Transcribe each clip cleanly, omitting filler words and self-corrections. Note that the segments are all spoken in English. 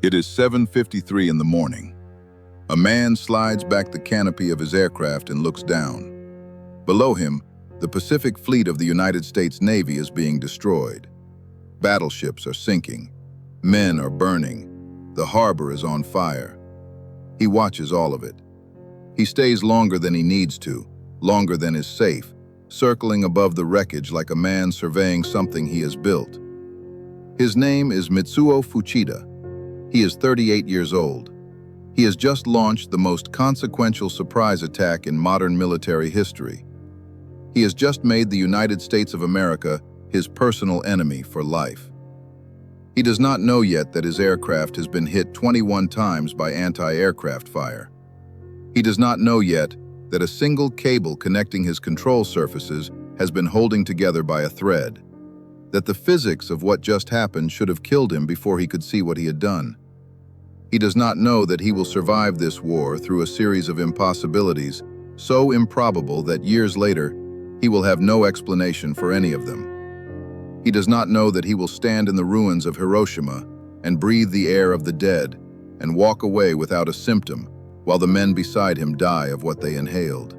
It is 7:53 in the morning. A man slides back the canopy of his aircraft and looks down. Below him, the Pacific Fleet of the United States Navy is being destroyed. Battleships are sinking. Men are burning. The harbor is on fire. He watches all of it. He stays longer than he needs to, longer than is safe, circling above the wreckage like a man surveying something he has built. His name is Mitsuo Fuchida. He is 38 years old. He has just launched the most consequential surprise attack in modern military history. He has just made the United States of America his personal enemy for life. He does not know yet that his aircraft has been hit 21 times by anti-aircraft fire. He does not know yet that a single cable connecting his control surfaces has been holding together by a thread, that the physics of what just happened should have killed him before he could see what he had done. He does not know that he will survive this war through a series of impossibilities so improbable that years later, he will have no explanation for any of them. He does not know that he will stand in the ruins of Hiroshima and breathe the air of the dead and walk away without a symptom while the men beside him die of what they inhaled.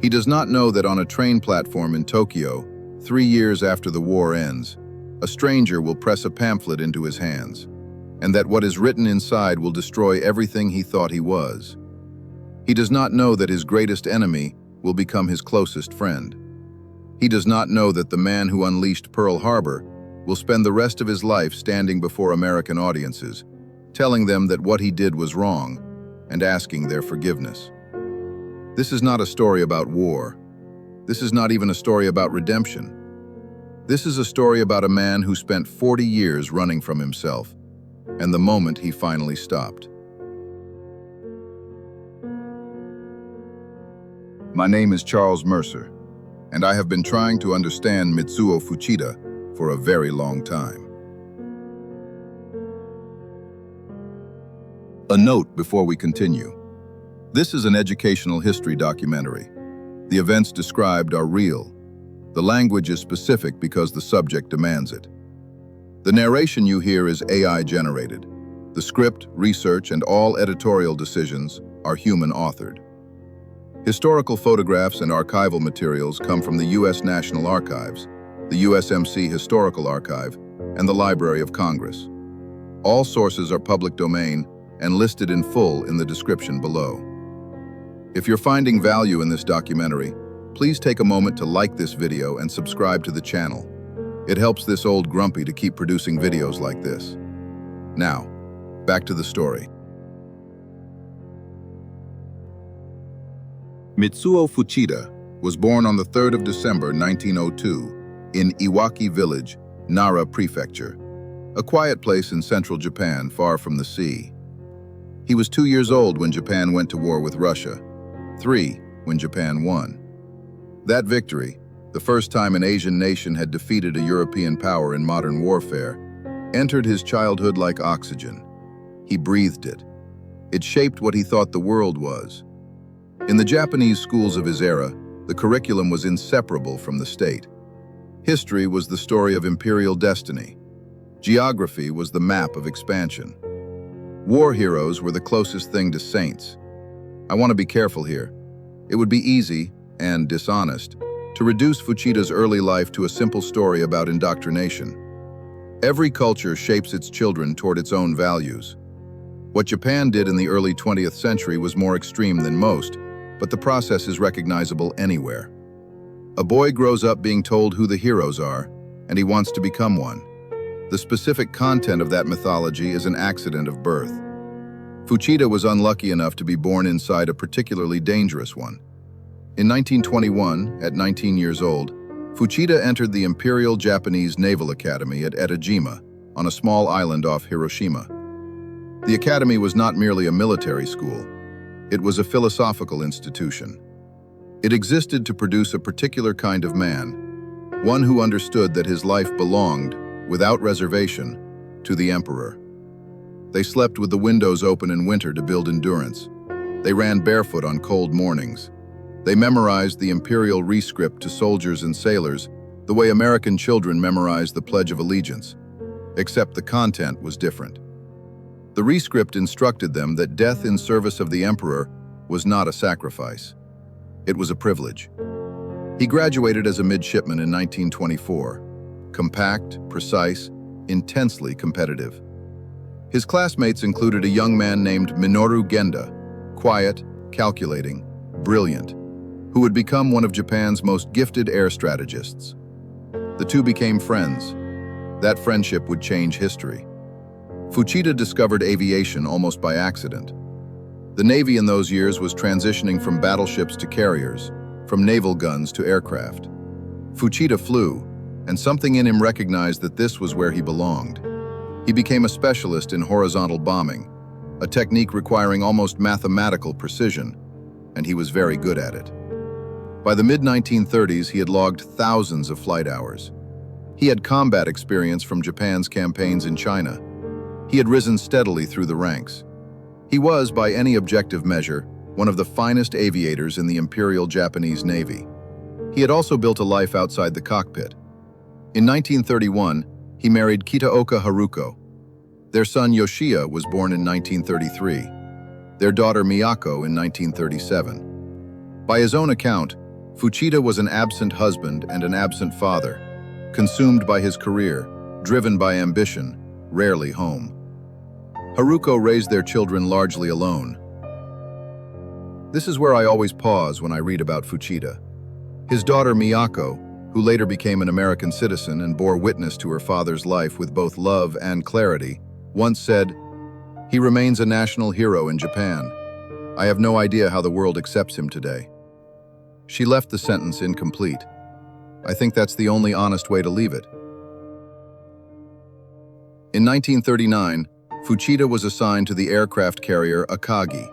He does not know that on a train platform in Tokyo, 3 years after the war ends, a stranger will press a pamphlet into his hands, and that what is written inside will destroy everything he thought he was. He does not know that his greatest enemy will become his closest friend. He does not know that the man who unleashed Pearl Harbor will spend the rest of his life standing before American audiences, telling them that what he did was wrong and asking their forgiveness. This is not a story about war. This is not even a story about redemption. This is a story about a man who spent 40 years running from himself, and the moment he finally stopped. My name is Charles Mercer, and I have been trying to understand Mitsuo Fuchida for a very long time. A note before we continue. This is an educational history documentary. The events described are real. The language is specific because the subject demands it. The narration you hear is AI-generated. The script, research, and all editorial decisions are human-authored. Historical photographs and archival materials come from the U.S. National Archives, the USMC Historical Archive, and the Library of Congress. All sources are public domain and listed in full in the description below. If you're finding value in this documentary, please take a moment to like this video and subscribe to the channel. It helps this old grumpy to keep producing videos like this. Now, back to the story. Mitsuo Fuchida was born on the 3rd of December 1902 in Iwaki Village, Nara Prefecture, a quiet place in central Japan far from the sea. He was 2 years old when Japan went to war with Russia, 3 when Japan won. That victory, the first time an Asian nation had defeated a European power in modern warfare, entered his childhood like oxygen. He breathed it. It shaped what he thought the world was. In the Japanese schools of his era, the curriculum was inseparable from the state. History was the story of imperial destiny. Geography was the map of expansion. War heroes were the closest thing to saints. I want to be careful here. It would be easy, and dishonest, to reduce Fuchida's early life to a simple story about indoctrination. Every culture shapes its children toward its own values. What Japan did in the early 20th century was more extreme than most, but the process is recognizable anywhere. A boy grows up being told who the heroes are, and he wants to become one. The specific content of that mythology is an accident of birth. Fuchida was unlucky enough to be born inside a particularly dangerous one. In 1921, at 19 years old, Fuchida entered the Imperial Japanese Naval Academy at Etajima, on a small island off Hiroshima. The academy was not merely a military school. It was a philosophical institution. It existed to produce a particular kind of man, one who understood that his life belonged, without reservation, to the emperor. They slept with the windows open in winter to build endurance. They ran barefoot on cold mornings. They memorized the imperial rescript to soldiers and sailors the way American children memorize the Pledge of Allegiance, except the content was different. The rescript instructed them that death in service of the emperor was not a sacrifice. It was a privilege. He graduated as a midshipman in 1924, compact, precise, intensely competitive. His classmates included a young man named Minoru Genda, quiet, calculating, brilliant, who would become one of Japan's most gifted air strategists. The two became friends. That friendship would change history. Fuchida discovered aviation almost by accident. The Navy in those years was transitioning from battleships to carriers, from naval guns to aircraft. Fuchida flew, and something in him recognized that this was where he belonged. He became a specialist in horizontal bombing, a technique requiring almost mathematical precision, and he was very good at it. By the mid-1930s, he had logged thousands of flight hours. He had combat experience from Japan's campaigns in China. He had risen steadily through the ranks. He was, by any objective measure, one of the finest aviators in the Imperial Japanese Navy. He had also built a life outside the cockpit. In 1931, he married Kitaoka Haruko. Their son Yoshia was born in 1933. Their daughter Miyako in 1937. By his own account, Fuchida was an absent husband and an absent father, consumed by his career, driven by ambition, rarely home. Haruko raised their children largely alone. This is where I always pause when I read about Fuchida. His daughter Miyako, who later became an American citizen and bore witness to her father's life with both love and clarity, once said, "He remains a national hero in Japan. I have no idea how the world accepts him today." She left the sentence incomplete. I think that's the only honest way to leave it. In 1939, Fuchida was assigned to the aircraft carrier Akagi,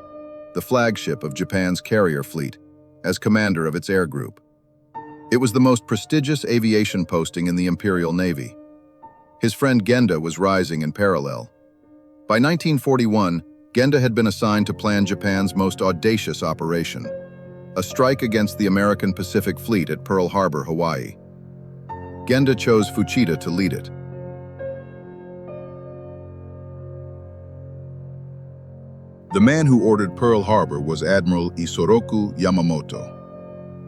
the flagship of Japan's carrier fleet, as commander of its air group. It was the most prestigious aviation posting in the Imperial Navy. His friend Genda was rising in parallel. By 1941, Genda had been assigned to plan Japan's most audacious operation, a strike against the American Pacific Fleet at Pearl Harbor, Hawaii. Genda chose Fuchida to lead it. The man who ordered Pearl Harbor was Admiral Isoroku Yamamoto,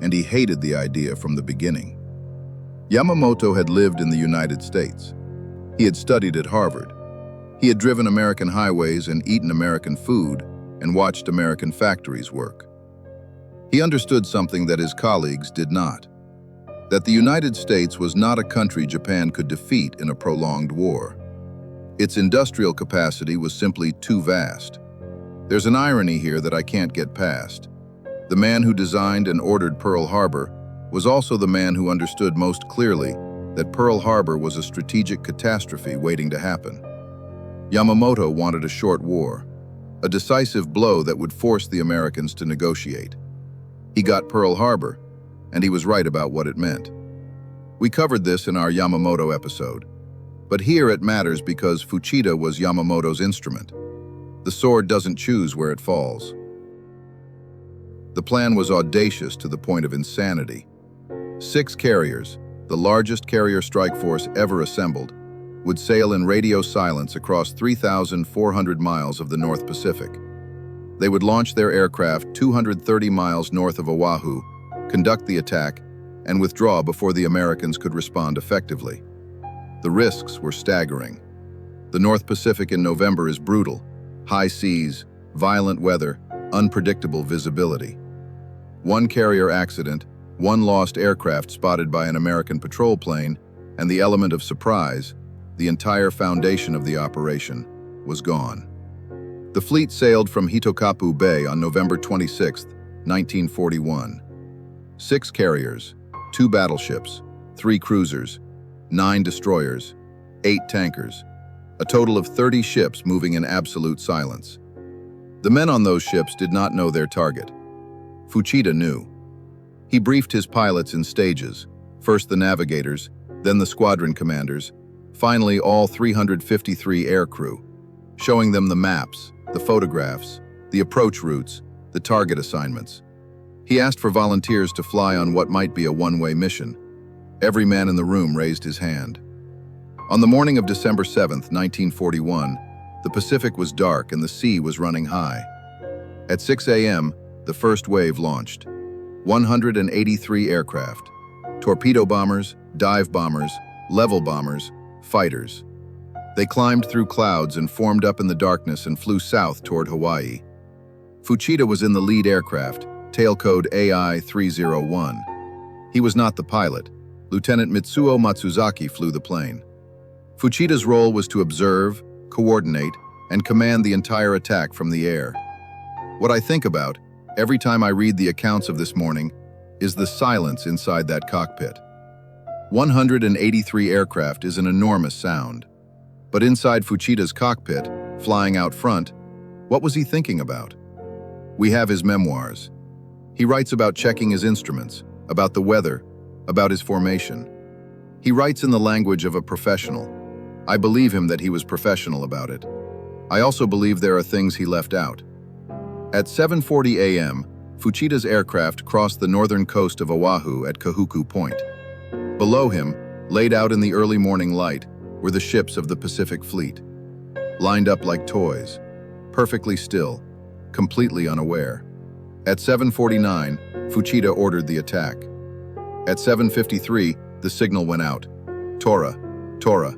and he hated the idea from the beginning. Yamamoto had lived in the United States. He had studied at Harvard. He had driven American highways and eaten American food and watched American factories work. He understood something that his colleagues did not, that the United States was not a country Japan could defeat in a prolonged war. Its industrial capacity was simply too vast. There's an irony here that I can't get past. The man who designed and ordered Pearl Harbor was also the man who understood most clearly that Pearl Harbor was a strategic catastrophe waiting to happen. Yamamoto wanted a short war, a decisive blow that would force the Americans to negotiate. He got Pearl Harbor, and he was right about what it meant. We covered this in our Yamamoto episode, but here it matters because Fuchida was Yamamoto's instrument. The sword doesn't choose where it falls. The plan was audacious to the point of insanity. 6 carriers, the largest carrier strike force ever assembled, would sail in radio silence across 3,400 miles of the North Pacific. They would launch their aircraft 230 miles north of Oahu, conduct the attack, and withdraw before the Americans could respond effectively. The risks were staggering. The North Pacific in November is brutal. High seas, violent weather, unpredictable visibility. One carrier accident, one lost aircraft spotted by an American patrol plane, and the element of surprise, the entire foundation of the operation, was gone. The fleet sailed from Hitokapu Bay on November 26, 1941. 6 carriers, 2 battleships, 3 cruisers, 9 destroyers, 8 tankers, a total of 30 ships moving in absolute silence. The men on those ships did not know their target. Fuchida knew. He briefed his pilots in stages, first the navigators, then the squadron commanders, finally all 353 aircrew, showing them the maps, the photographs, the approach routes, the target assignments. He asked for volunteers to fly on what might be a one-way mission. Every man in the room raised his hand. On the morning of December 7, 1941, The Pacific was dark and the sea was running high. At 6 a.m., the first wave launched. 183 aircraft. Torpedo bombers, dive bombers, level bombers, fighters. They climbed through clouds and formed up in the darkness and flew south toward Hawaii. Fuchida was in the lead aircraft, tail code AI-301. He was not the pilot. Lieutenant Mitsuo Matsuzaki flew the plane. Fuchida's role was to observe, coordinate, and command the entire attack from the air. What I think about, every time I read the accounts of this morning, is the silence inside that cockpit. 183 aircraft is an enormous sound. But inside Fuchida's cockpit, flying out front, what was he thinking about? We have his memoirs. He writes about checking his instruments, about the weather, about his formation. He writes in the language of a professional. I believe him that he was professional about it. I also believe there are things he left out. At 7:40 a.m., Fuchida's aircraft crossed the northern coast of Oahu at Kahuku Point. Below him, laid out in the early morning light, were the ships of the Pacific Fleet, lined up like toys, perfectly still, completely unaware. At 7:49, Fuchida ordered the attack. At 7:53, the signal went out. Tora, Tora,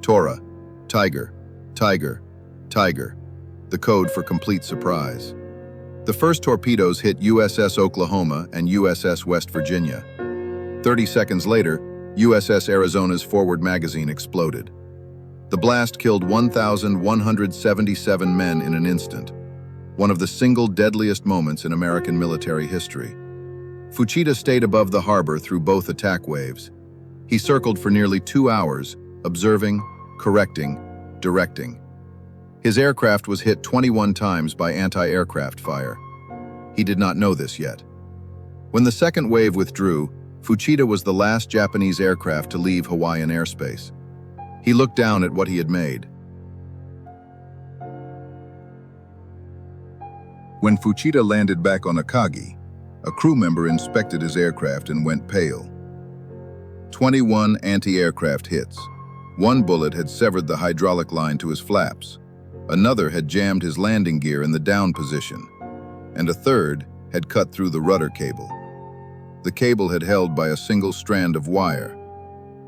Tora, Tiger, Tiger, Tiger, the code for complete surprise. The first torpedoes hit USS Oklahoma and USS West Virginia. 30 seconds later, USS Arizona's forward magazine exploded. The blast killed 1,177 men in an instant, one of the single deadliest moments in American military history. Fuchida stayed above the harbor through both attack waves. He circled for nearly 2 hours, observing, correcting, directing. His aircraft was hit 21 times by anti-aircraft fire. He did not know this yet. When the second wave withdrew, Fuchida was the last Japanese aircraft to leave Hawaiian airspace. He looked down at what he had made. When Fuchida landed back on Akagi, a crew member inspected his aircraft and went pale. 21 anti-aircraft hits. One bullet had severed the hydraulic line to his flaps. Another had jammed his landing gear in the down position. And a third had cut through the rudder cable. The cable had held by a single strand of wire.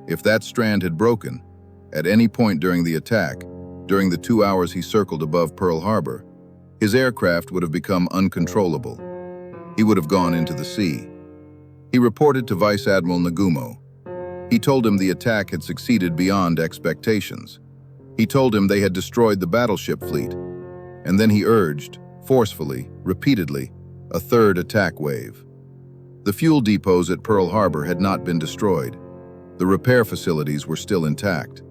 If that strand had broken, at any point during the attack, during the 2 hours he circled above Pearl Harbor, his aircraft would have become uncontrollable. He would have gone into the sea. He reported to Vice Admiral Nagumo. He told him the attack had succeeded beyond expectations. He told him they had destroyed the battleship fleet. And then he urged, forcefully, repeatedly, a third attack wave. The fuel depots at Pearl Harbor had not been destroyed. The repair facilities were still intact.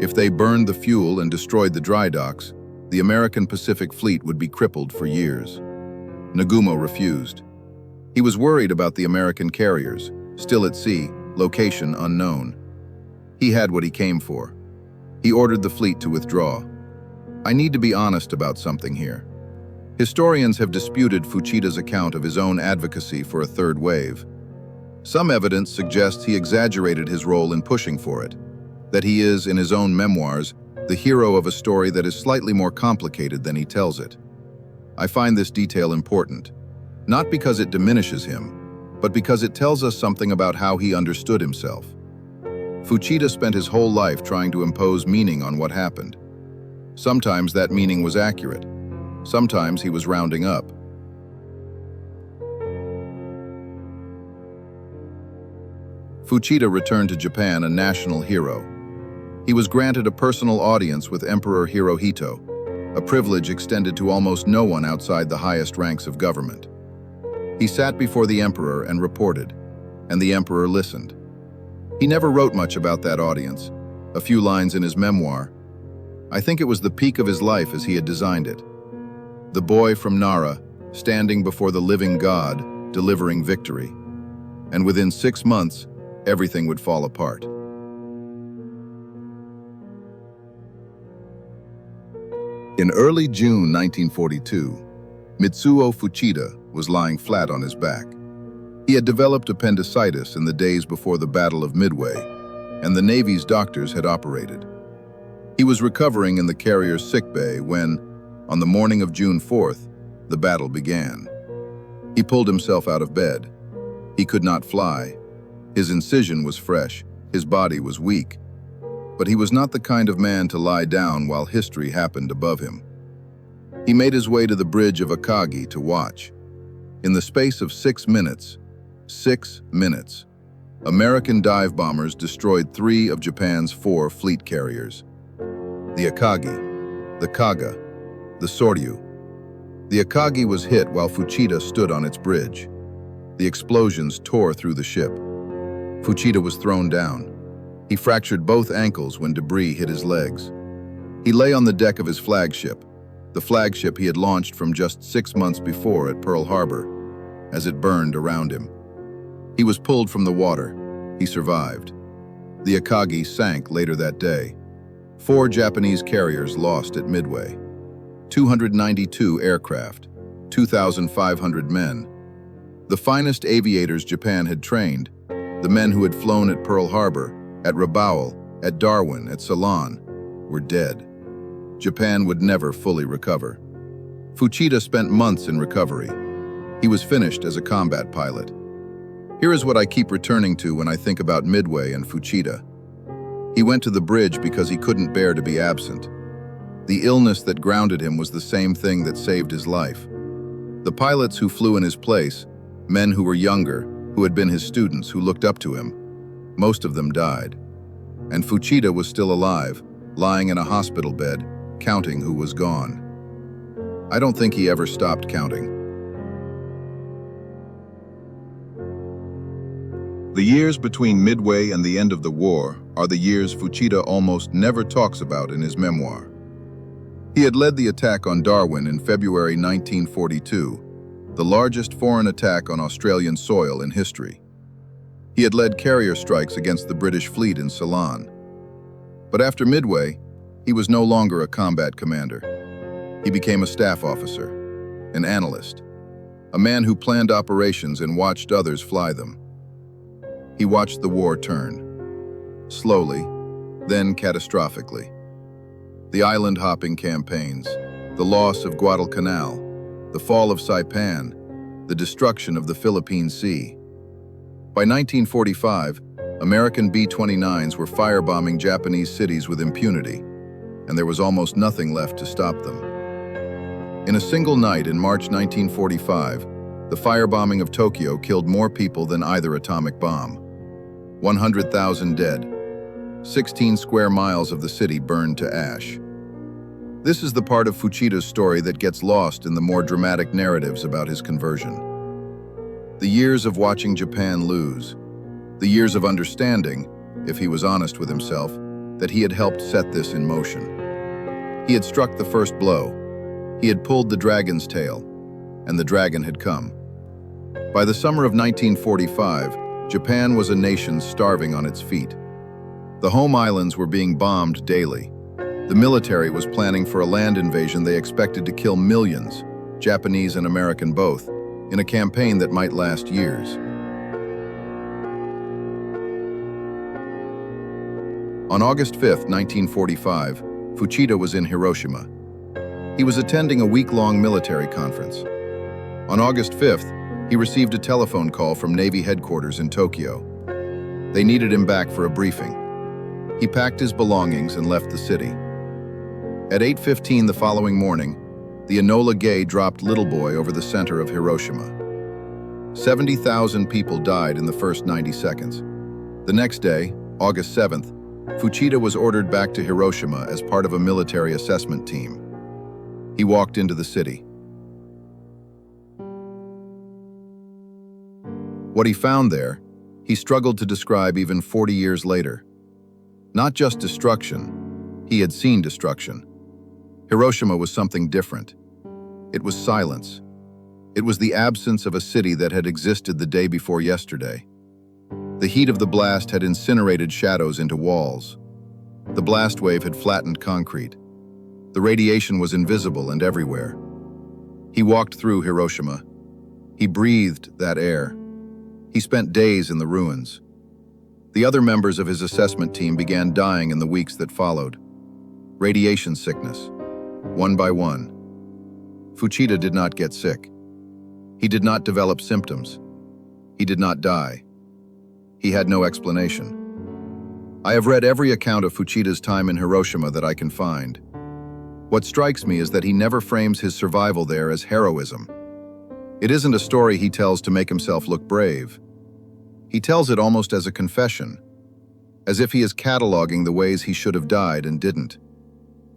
If they burned the fuel and destroyed the dry docks, the American Pacific Fleet would be crippled for years. Nagumo refused. He was worried about the American carriers, still at sea, location unknown. He had what he came for. He ordered the fleet to withdraw. I need to be honest about something here. Historians have disputed Fuchida's account of his own advocacy for a third wave. Some evidence suggests he exaggerated his role in pushing for it, that he is, in his own memoirs, the hero of a story that is slightly more complicated than he tells it. I find this detail important, not because it diminishes him, but because it tells us something about how he understood himself. Fuchida spent his whole life trying to impose meaning on what happened. Sometimes that meaning was accurate. Sometimes he was rounding up. Fuchida returned to Japan a national hero. He was granted a personal audience with Emperor Hirohito, a privilege extended to almost no one outside the highest ranks of government. He sat before the emperor and reported, and the emperor listened. He never wrote much about that audience, a few lines in his memoir. I think it was the peak of his life as he had designed it. The boy from Nara, standing before the living God, delivering victory. And within 6 months, everything would fall apart. In early June 1942, Mitsuo Fuchida was lying flat on his back. He had developed appendicitis in the days before the Battle of Midway, and the Navy's doctors had operated. He was recovering in the carrier's sickbay when, on the morning of June 4th, the battle began. He pulled himself out of bed. He could not fly. His incision was fresh. His body was weak. But he was not the kind of man to lie down while history happened above him. He made his way to the bridge of Akagi to watch. In the space of 6 minutes, American dive bombers destroyed 3 of Japan's 4 fleet carriers. The Akagi, the Kaga, the Soryu. The Akagi was hit while Fuchida stood on its bridge. The explosions tore through the ship. Fuchida was thrown down. He fractured both ankles when debris hit his legs. He lay on the deck of his flagship, the flagship he had launched from just 6 months before at Pearl Harbor, as it burned around him. He was pulled from the water. He survived. The Akagi sank later that day. 4 Japanese carriers lost at Midway. 292 aircraft, 2,500 men. The finest aviators Japan had trained, the men who had flown at Pearl Harbor, at Rabaul, at Darwin, at Ceylon, were dead. Japan would never fully recover. Fuchida spent months in recovery. He was finished as a combat pilot. Here is what I keep returning to when I think about Midway and Fuchida. He went to the bridge because he couldn't bear to be absent. The illness that grounded him was the same thing that saved his life. The pilots who flew in his place, men who were younger, who had been his students, who looked up to him, most of them died. And Fuchida was still alive, lying in a hospital bed, counting who was gone. I don't think he ever stopped counting. The years between Midway and the end of the war are the years Fuchida almost never talks about in his memoir. He had led the attack on Darwin in February 1942, the largest foreign attack on Australian soil in history. He had led carrier strikes against the British fleet in Ceylon. But after Midway, he was no longer a combat commander. He became a staff officer, an analyst, a man who planned operations and watched others fly them. He watched the war turn, slowly, then catastrophically. The island-hopping campaigns, the loss of Guadalcanal, the fall of Saipan, the destruction of the Philippine Sea. By 1945, American B-29s were firebombing Japanese cities with impunity, and there was almost nothing left to stop them. In a single night in March 1945, the firebombing of Tokyo killed more people than either atomic bomb. 100,000 dead. 16 square miles of the city burned to ash. This is the part of Fuchida's story that gets lost in the more dramatic narratives about his conversion. The years of watching Japan lose. The years of understanding, if he was honest with himself, that he had helped set this in motion. He had struck the first blow. He had pulled the dragon's tail, and the dragon had come. By the summer of 1945, Japan was a nation starving on its feet. The home islands were being bombed daily. The military was planning for a land invasion they expected to kill millions, Japanese and American both, in a campaign that might last years. On August 5, 1945, Fuchida was in Hiroshima. He was attending a week-long military conference. On August 5th, he received a telephone call from Navy headquarters in Tokyo. They needed him back for a briefing. He packed his belongings and left the city. At 8:15 the following morning, the Enola Gay dropped Little Boy over the center of Hiroshima. 70,000 people died in the first 90 seconds. The next day, August 7th, Fuchida was ordered back to Hiroshima as part of a military assessment team. He walked into the city. What he found there, he struggled to describe even 40 years later. Not just destruction, he had seen destruction. Hiroshima was something different. It was silence. It was the absence of a city that had existed the day before yesterday. The heat of the blast had incinerated shadows into walls. The blast wave had flattened concrete. The radiation was invisible and everywhere. He walked through Hiroshima. He breathed that air. He spent days in the ruins. The other members of his assessment team began dying in the weeks that followed. Radiation sickness. One by one. Fuchida did not get sick. He did not develop symptoms. He did not die. He had no explanation. I have read every account of Fuchida's time in Hiroshima that I can find. What strikes me is that he never frames his survival there as heroism. It isn't a story he tells to make himself look brave. He tells it almost as a confession, as if he is cataloging the ways he should have died and didn't.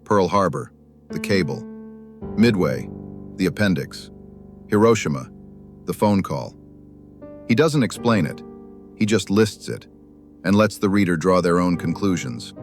Pearl Harbor, the cable. Midway, the appendix. Hiroshima, the phone call. He doesn't explain it. He just lists it and lets the reader draw their own conclusions.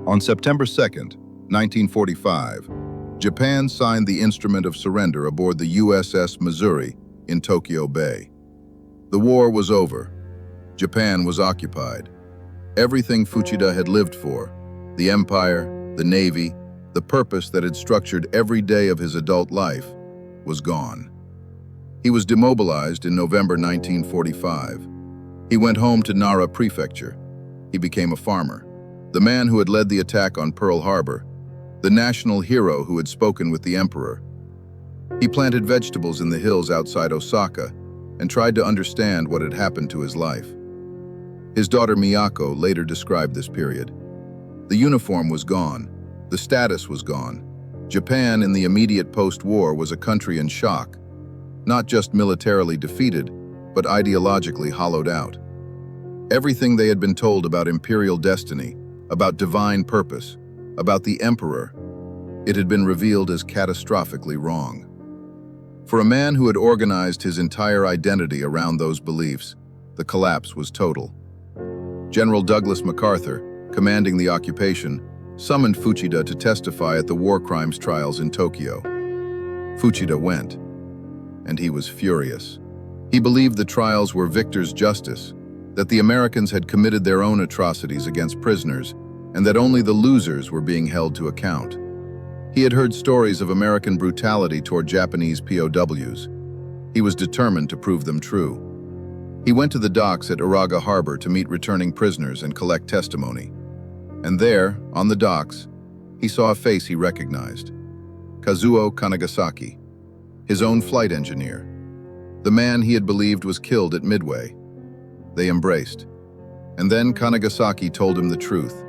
On September 2nd, 1945, Japan signed the instrument of surrender aboard the USS Missouri in Tokyo Bay. The war was over. Japan was occupied. Everything Fuchida had lived for, the empire, the navy, the purpose that had structured every day of his adult life, was gone. He was demobilized in November 1945. He went home to Nara Prefecture. He became a farmer. The man who had led the attack on Pearl Harbor, the national hero who had spoken with the emperor. He planted vegetables in the hills outside Osaka and tried to understand what had happened to his life. His daughter Miyako later described this period. The uniform was gone. The status was gone. Japan in the immediate post-war was a country in shock, not just militarily defeated, but ideologically hollowed out. Everything they had been told about imperial destiny, about divine purpose, about the emperor, it had been revealed as catastrophically wrong. For a man who had organized his entire identity around those beliefs, the collapse was total. General Douglas MacArthur, commanding the occupation, summoned Fuchida to testify at the war crimes trials in Tokyo. Fuchida went, and he was furious. He believed the trials were victor's justice, that the Americans had committed their own atrocities against prisoners, and that only the losers were being held to account. He had heard stories of American brutality toward Japanese POWs. He was determined to prove them true. He went to the docks at Uraga Harbor to meet returning prisoners and collect testimony. And there, on the docks, he saw a face he recognized. Kazuo Kanagasaki, his own flight engineer, the man he had believed was killed at Midway. They embraced. And then Kanagasaki told him the truth.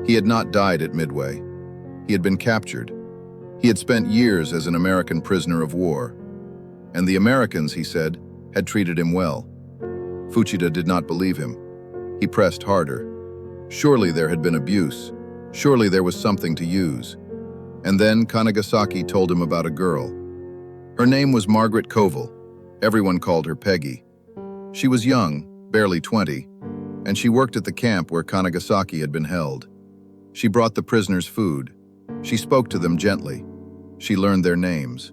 He had not died at Midway. He had been captured. He had spent years as an American prisoner of war. And the Americans, he said, had treated him well. Fuchida did not believe him. He pressed harder. Surely there had been abuse. Surely there was something to use. And then Kanagasaki told him about a girl. Her name was Margaret Covell. Everyone called her Peggy. She was young, barely 20, and she worked at the camp where Kanagasaki had been held. She brought the prisoners food. She spoke to them gently. She learned their names.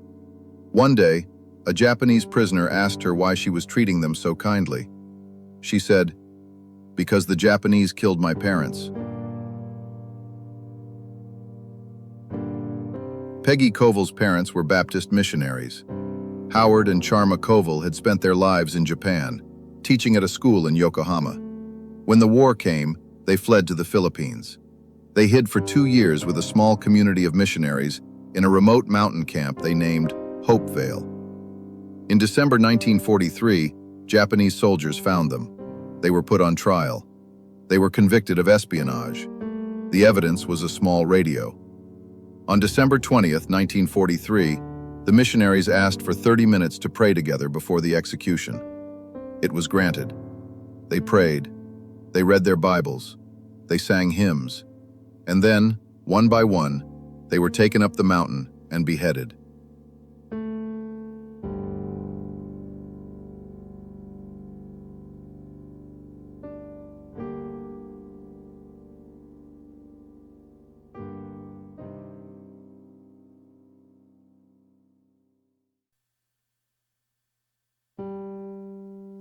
One day, a Japanese prisoner asked her why she was treating them so kindly. She said, "Because the Japanese killed my parents." Peggy Covell's parents were Baptist missionaries. Howard and Charma Covell had spent their lives in Japan, teaching at a school in Yokohama. When the war came, they fled to the Philippines. They hid for 2 years with a small community of missionaries in a remote mountain camp they named Hopevale. In December 1943, Japanese soldiers found them. They were put on trial. They were convicted of espionage. The evidence was a small radio. On December 20th, 1943, the missionaries asked for 30 minutes to pray together before the execution. It was granted. They prayed. They read their Bibles. They sang hymns. And then, one by one, they were taken up the mountain and beheaded.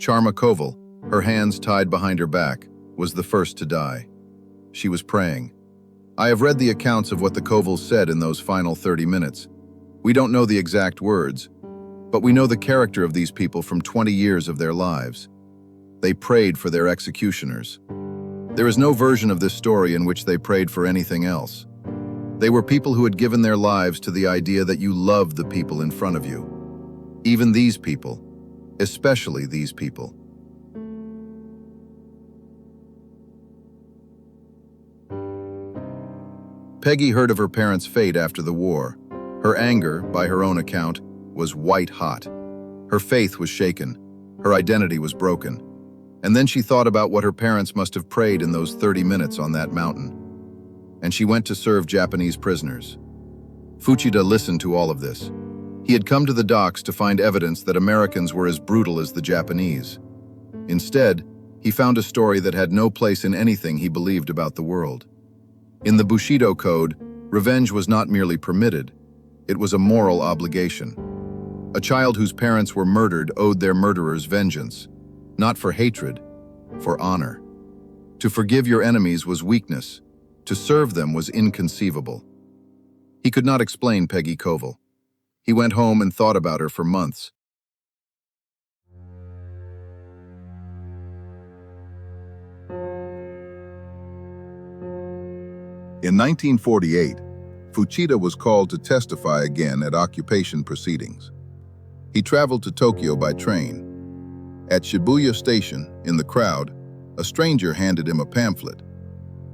Charma Covell, her hands tied behind her back, was the first to die. She was praying. I have read the accounts of what the Covells said in those final 30 minutes. We don't know the exact words, but we know the character of these people from 20 years of their lives. They prayed for their executioners. There is no version of this story in which they prayed for anything else. They were people who had given their lives to the idea that you loved the people in front of you. Even these people, especially these people. Peggy heard of her parents' fate after the war. Her anger, by her own account, was white-hot. Her faith was shaken. Her identity was broken. And then she thought about what her parents must have prayed in those 30 minutes on that mountain. And she went to serve Japanese prisoners. Fuchida listened to all of this. He had come to the docks to find evidence that Americans were as brutal as the Japanese. Instead, he found a story that had no place in anything he believed about the world. In the Bushido Code, revenge was not merely permitted, it was a moral obligation. A child whose parents were murdered owed their murderers vengeance, not for hatred, for honor. To forgive your enemies was weakness, to serve them was inconceivable. He could not explain Peggy Covell. He went home and thought about her for months. In 1948, Fuchida was called to testify again at occupation proceedings. He traveled to Tokyo by train. At Shibuya Station, in the crowd, a stranger handed him a pamphlet.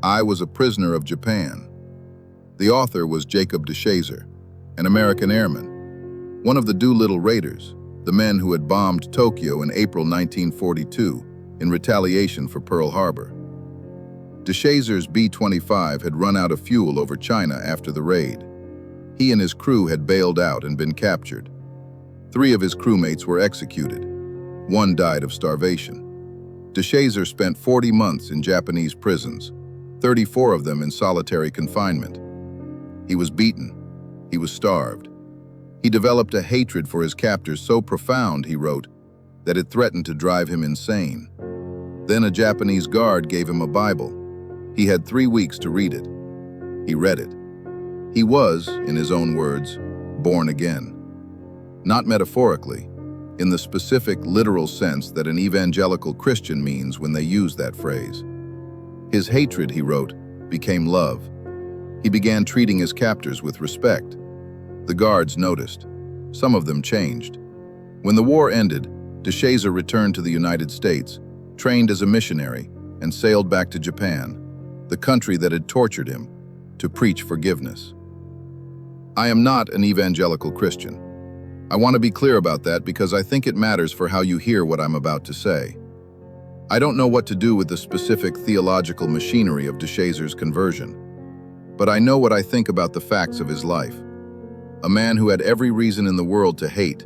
I was a prisoner of Japan. The author was Jacob DeShazer, an American airman, one of the Doolittle raiders, the men who had bombed Tokyo in April 1942 in retaliation for Pearl Harbor. DeShazer's B-25 had run out of fuel over China after the raid. He and his crew had bailed out and been captured. 3 of his crewmates were executed. 1 died of starvation. DeShazer spent 40 months in Japanese prisons, 34 of them in solitary confinement. He was beaten. He was starved. He developed a hatred for his captors so profound, he wrote, that it threatened to drive him insane. Then a Japanese guard gave him a Bible. He had 3 weeks to read it. He read it. He was, in his own words, born again. Not metaphorically, in the specific, literal sense that an evangelical Christian means when they use that phrase. His hatred, he wrote, became love. He began treating his captors with respect. The guards noticed. Some of them changed. When the war ended, DeShazer returned to the United States, trained as a missionary, and sailed back to Japan, the country that had tortured him, to preach forgiveness. I am not an evangelical Christian. I want to be clear about that because I think it matters for how you hear what I'm about to say. I don't know what to do with the specific theological machinery of DeShazer's conversion, but I know what I think about the facts of his life. A man who had every reason in the world to hate,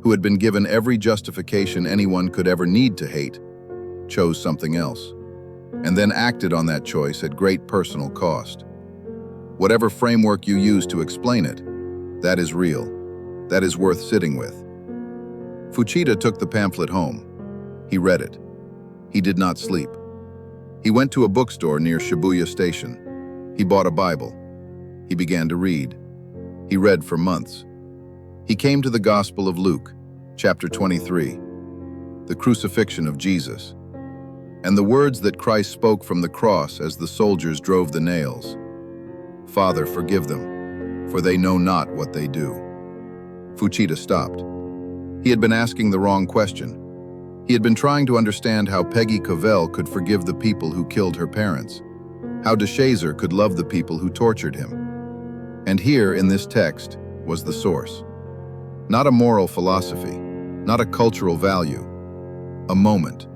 who had been given every justification anyone could ever need to hate, chose something else, and then acted on that choice at great personal cost. Whatever framework you use to explain it, that is real. That is worth sitting with. Fuchida took the pamphlet home. He read it. He did not sleep. He went to a bookstore near Shibuya Station. He bought a Bible. He began to read. He read for months. He came to the Gospel of Luke, chapter 23, the crucifixion of Jesus, and the words that Christ spoke from the cross as the soldiers drove the nails. Father, forgive them, for they know not what they do. Fuchida stopped. He had been asking the wrong question. He had been trying to understand how Peggy Covell could forgive the people who killed her parents, how DeShazer could love the people who tortured him. And here, in this text, was the source. Not a moral philosophy, not a cultural value, a moment,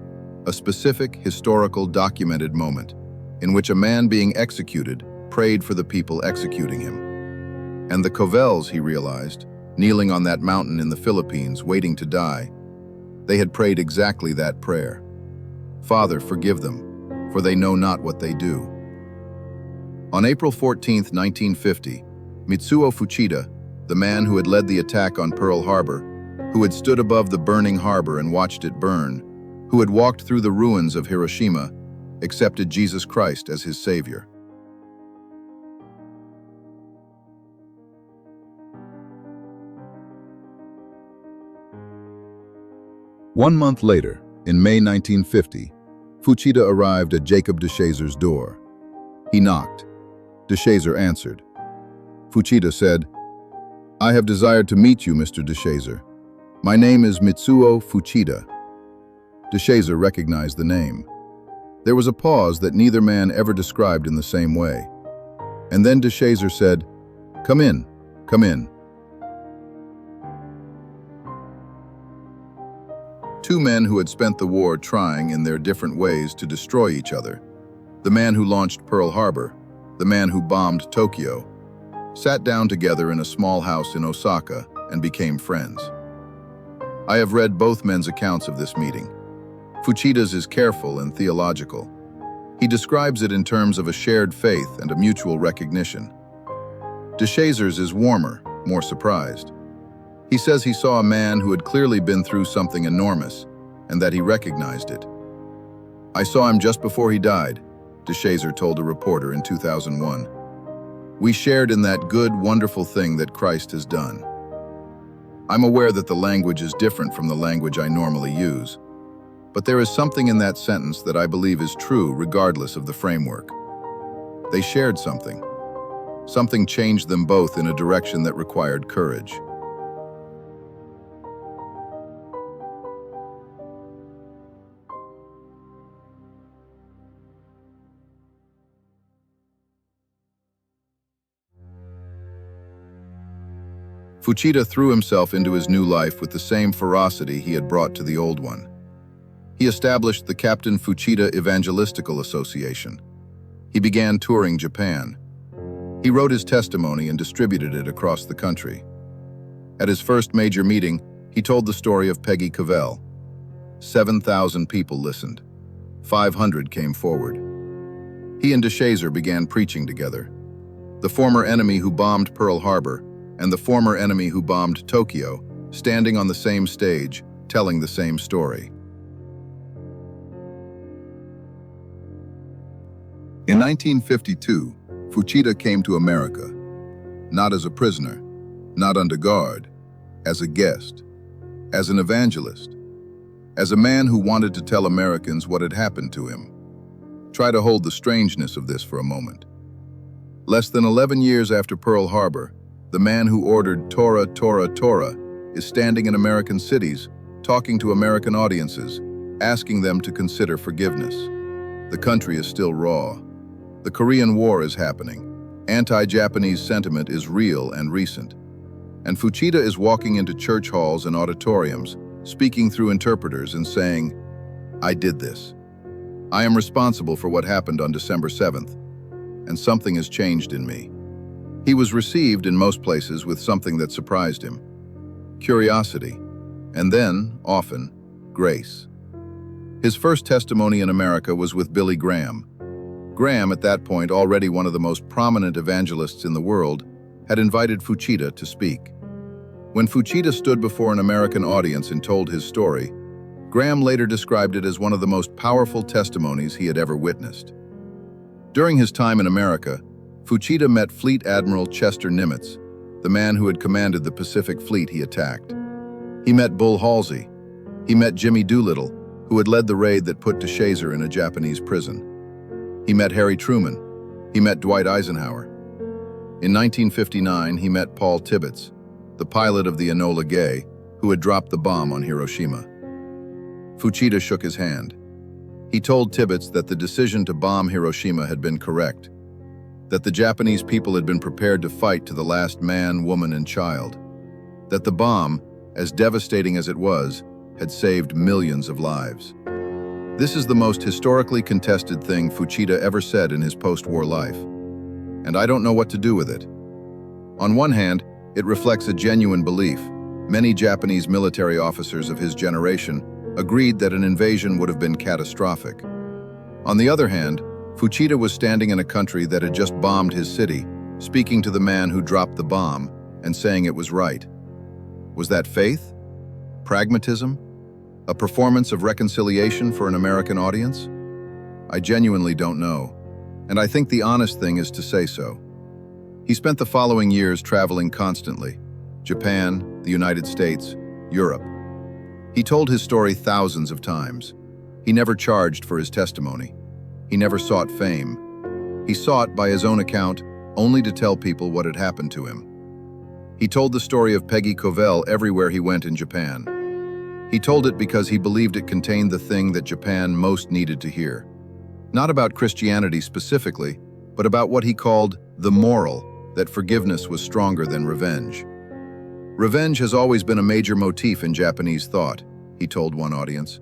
a specific, historical, documented moment, in which a man being executed prayed for the people executing him. And the Covells, he realized, kneeling on that mountain in the Philippines, waiting to die, they had prayed exactly that prayer. Father, forgive them, for they know not what they do. On April 14, 1950, Mitsuo Fuchida, the man who had led the attack on Pearl Harbor, who had stood above the burning harbor and watched it burn, who had walked through the ruins of Hiroshima, accepted Jesus Christ as his Savior. One month later, in May 1950, Fuchida arrived at Jacob DeShazer's door. He knocked. DeShazer answered. Fuchida said, "I have desired to meet you, Mr. DeShazer. My name is Mitsuo Fuchida." DeShazer recognized the name. There was a pause that neither man ever described in the same way. And then DeShazer said, "Come in, come in." Two men who had spent the war trying in their different ways to destroy each other, the man who launched Pearl Harbor, the man who bombed Tokyo, sat down together in a small house in Osaka and became friends. I have read both men's accounts of this meeting. Fuchida's is careful and theological. He describes it in terms of a shared faith and a mutual recognition. DeShazer's is warmer, more surprised. He says he saw a man who had clearly been through something enormous and that he recognized it. "I saw him just before he died," DeShazer told a reporter in 2001. "We shared in that good, wonderful thing that Christ has done." I'm aware that the language is different from the language I normally use, but there is something in that sentence that I believe is true regardless of the framework. They shared something. Something changed them both in a direction that required courage. Fuchida threw himself into his new life with the same ferocity he had brought to the old one. He established the Captain Fuchida Evangelistical Association. He began touring Japan. He wrote his testimony and distributed it across the country. At his first major meeting, he told the story of Peggy Covell. 7,000 people listened. 500 came forward. He and DeShazer began preaching together. The former enemy who bombed Pearl Harbor and the former enemy who bombed Tokyo, standing on the same stage, telling the same story. In 1952, Fuchida came to America, not as a prisoner, not under guard, as a guest, as an evangelist, as a man who wanted to tell Americans what had happened to him. Try to hold the strangeness of this for a moment. Less than 11 years after Pearl Harbor, the man who ordered Tora, Tora, Tora is standing in American cities, talking to American audiences, asking them to consider forgiveness. The country is still raw. The Korean War is happening. Anti-Japanese sentiment is real and recent. And Fuchida is walking into church halls and auditoriums, speaking through interpreters and saying, "I did this. I am responsible for what happened on December 7th, and something has changed in me." He was received in most places with something that surprised him: curiosity, and then, often, grace. His first testimony in America was with Billy Graham. Graham, at that point already one of the most prominent evangelists in the world, had invited Fuchida to speak. When Fuchida stood before an American audience and told his story, Graham later described it as one of the most powerful testimonies he had ever witnessed. During his time in America, Fuchida met Fleet Admiral Chester Nimitz, the man who had commanded the Pacific Fleet he attacked. He met Bull Halsey. He met Jimmy Doolittle, who had led the raid that put DeShazer in a Japanese prison. He met Harry Truman. He met Dwight Eisenhower. In 1959, he met Paul Tibbets, the pilot of the Enola Gay, who had dropped the bomb on Hiroshima. Fuchida shook his hand. He told Tibbets that the decision to bomb Hiroshima had been correct, that the Japanese people had been prepared to fight to the last man, woman, and child, that the bomb, as devastating as it was, had saved millions of lives. This is the most historically contested thing Fuchida ever said in his post-war life, and I don't know what to do with it. On one hand, it reflects a genuine belief. Many Japanese military officers of his generation agreed that an invasion would have been catastrophic. On the other hand, Fuchida was standing in a country that had just bombed his city, speaking to the man who dropped the bomb and saying it was right. Was that faith? Pragmatism? A performance of reconciliation for an American audience? I genuinely don't know, and I think the honest thing is to say so. He spent the following years traveling constantly: Japan, the United States, Europe. He told his story thousands of times. He never charged for his testimony. He never sought fame. He sought, by his own account, only to tell people what had happened to him. He told the story of Peggy Covell everywhere he went in Japan. He told it because he believed it contained the thing that Japan most needed to hear. Not about Christianity specifically, but about what he called the moral, that forgiveness was stronger than revenge. Revenge has always been a major motif in Japanese thought, he told one audience.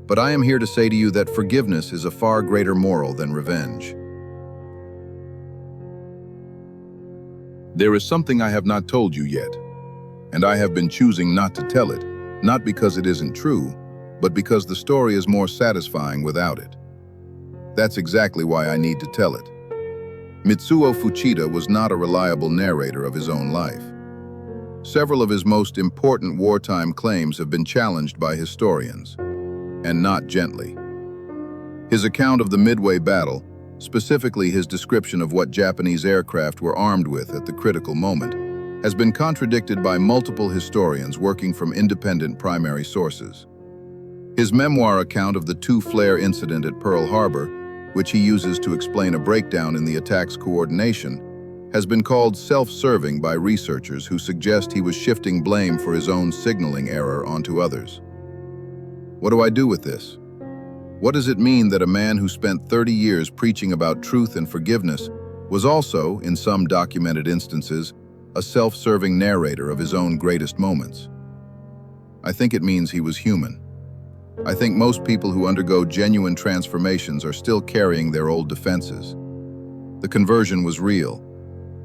But I am here to say to you that forgiveness is a far greater moral than revenge. There is something I have not told you yet, and I have been choosing not to tell it, not because it isn't true, but because the story is more satisfying without it. That's exactly why I need to tell it. Mitsuo Fuchida was not a reliable narrator of his own life. Several of his most important wartime claims have been challenged by historians, and not gently. His account of the Midway battle, specifically his description of what Japanese aircraft were armed with at the critical moment, has been contradicted by multiple historians working from independent primary sources. His memoir account of the two-flare incident at Pearl Harbor, which he uses to explain a breakdown in the attack's coordination, has been called self-serving by researchers who suggest he was shifting blame for his own signaling error onto others. What do I do with this? What does it mean that a man who spent 30 years preaching about truth and forgiveness was also, in some documented instances, a self-serving narrator of his own greatest moments? I think it means he was human. I think most people who undergo genuine transformations are still carrying their old defenses. The conversion was real.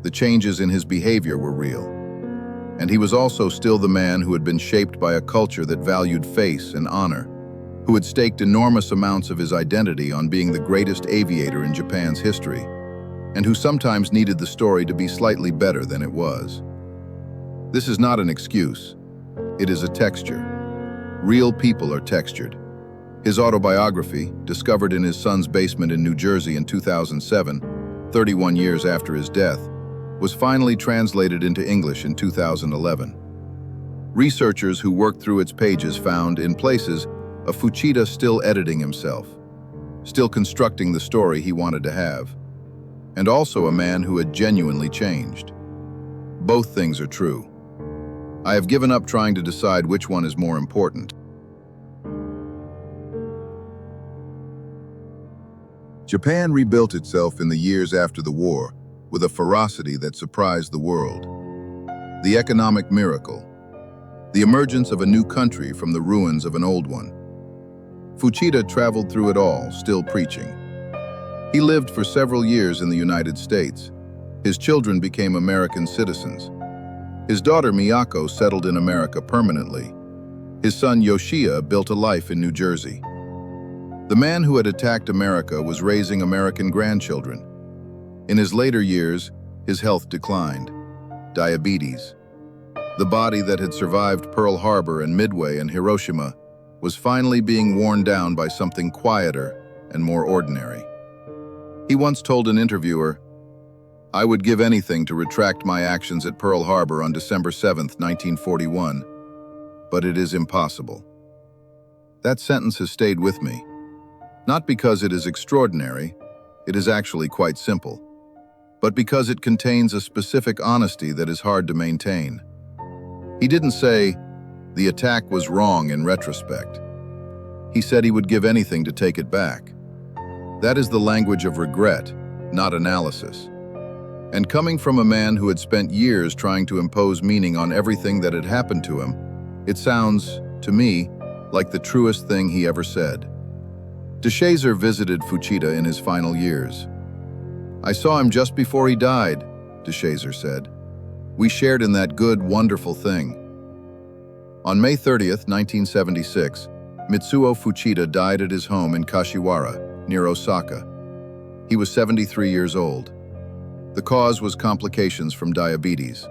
The changes in his behavior were real. And he was also still the man who had been shaped by a culture that valued face and honor, who had staked enormous amounts of his identity on being the greatest aviator in Japan's history, and who sometimes needed the story to be slightly better than it was. This is not an excuse. It is a texture. Real people are textured. His autobiography, discovered in his son's basement in New Jersey in 2007, 31 years after his death, was finally translated into English in 2011. Researchers who worked through its pages found, in places, a Fuchida still editing himself, still constructing the story he wanted to have, and also a man who had genuinely changed. Both things are true. I have given up trying to decide which one is more important. Japan rebuilt itself in the years after the war with a ferocity that surprised the world. The economic miracle, the emergence of a new country from the ruins of an old one. Fuchida traveled through it all, still preaching. He lived for several years in the United States. His children became American citizens. His daughter Miyako settled in America permanently. His son Yoshia built a life in New Jersey. The man who had attacked America was raising American grandchildren. In his later years, his health declined. Diabetes. The body that had survived Pearl Harbor and Midway and Hiroshima was finally being worn down by something quieter and more ordinary. He once told an interviewer, "I would give anything to retract my actions at Pearl Harbor on December 7th, 1941, but it is impossible." That sentence has stayed with me. Not because it is extraordinary, it is actually quite simple, but because it contains a specific honesty that is hard to maintain. He didn't say, "The attack was wrong in retrospect." He said he would give anything to take it back. That is the language of regret, not analysis. And coming from a man who had spent years trying to impose meaning on everything that had happened to him, it sounds, to me, like the truest thing he ever said. DeShazer visited Fuchida in his final years. "I saw him just before he died," DeShazer said. "We shared in that good, wonderful thing." On May 30th, 1976, Mitsuo Fuchida died at his home in Kashiwara, near Osaka. He was 73 years old. The cause was complications from diabetes.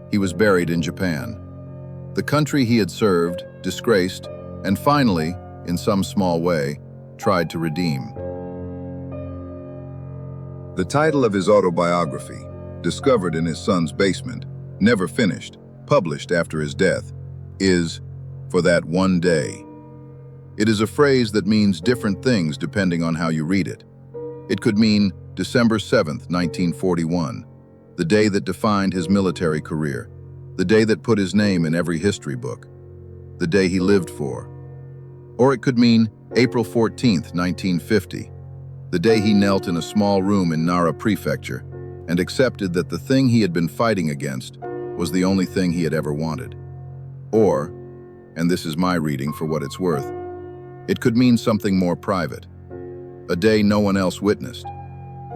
He was buried in Japan. The country he had served, disgraced, and finally, in some small way, tried to redeem. The title of his autobiography, discovered in his son's basement, never finished, published after his death, is "For That One Day." It is a phrase that means different things depending on how you read it. It could mean December 7th, 1941, the day that defined his military career, the day that put his name in every history book, the day he lived for. Or it could mean April 14th, 1950, the day he knelt in a small room in Nara Prefecture and accepted that the thing he had been fighting against was the only thing he had ever wanted. Or, and this is my reading for what it's worth, it could mean something more private. A day no one else witnessed.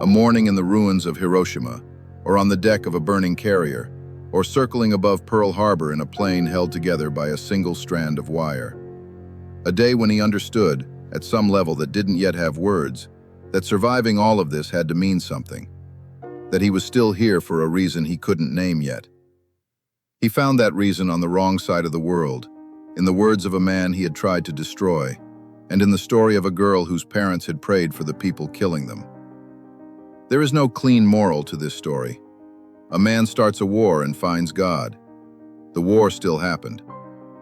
A morning in the ruins of Hiroshima, or on the deck of a burning carrier, or circling above Pearl Harbor in a plane held together by a single strand of wire. A day when he understood, at some level that didn't yet have words, that surviving all of this had to mean something, that he was still here for a reason he couldn't name yet. He found that reason on the wrong side of the world, in the words of a man he had tried to destroy, and in the story of a girl whose parents had prayed for the people killing them. There is no clean moral to this story. A man starts a war and finds God. The war still happened.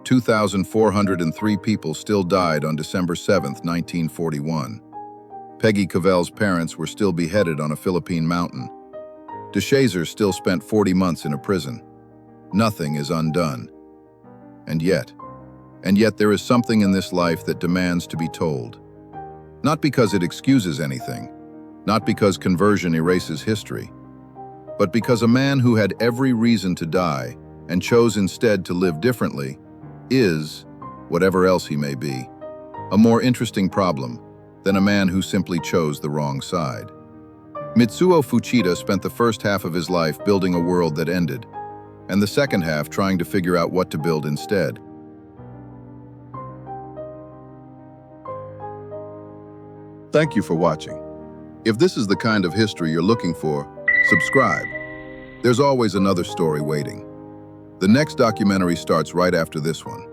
2,403 people still died on December 7th, 1941. Peggy Covell's parents were still beheaded on a Philippine mountain. DeShazer still spent 40 months in a prison. Nothing is undone. And yet there is something in this life that demands to be told. Not because it excuses anything, not because conversion erases history, but because a man who had every reason to die and chose instead to live differently is, whatever else he may be, a more interesting problem than a man who simply chose the wrong side. Mitsuo Fuchida spent the first half of his life building a world that ended, and the second half trying to figure out what to build instead. Thank you for watching. If this is the kind of history you're looking for, subscribe. There's always another story waiting. The next documentary starts right after this one.